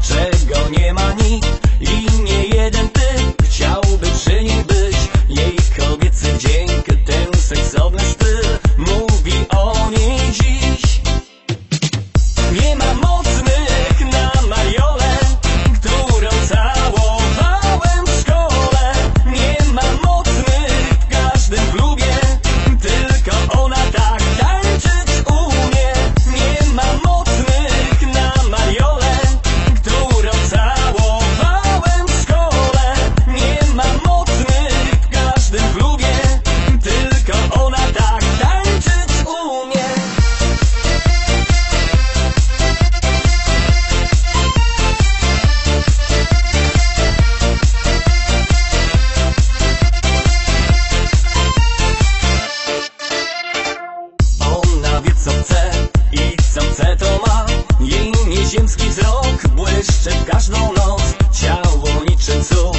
czego nie ma nikt i nie jeden typ chciałby przy niej być. Jej kobiecy wdzięk, ten seksowny styl mówi o niej dziś. Nie ma mocnych na Mariolę, którą całowałem w szkole. Nie ma mocnych w każdym klubie, tylko ona tak tańczyć umie. Nie ma mocnych na Mariolę, którą całowałem w szkole. Nie ma mocnych w każdym klubie, tylko ona tak tańczyć umie. Ona wie co chce i co chce to ma. Jej nieziemski wzrok błyszczy w każdą noc. Ciało niczym cud,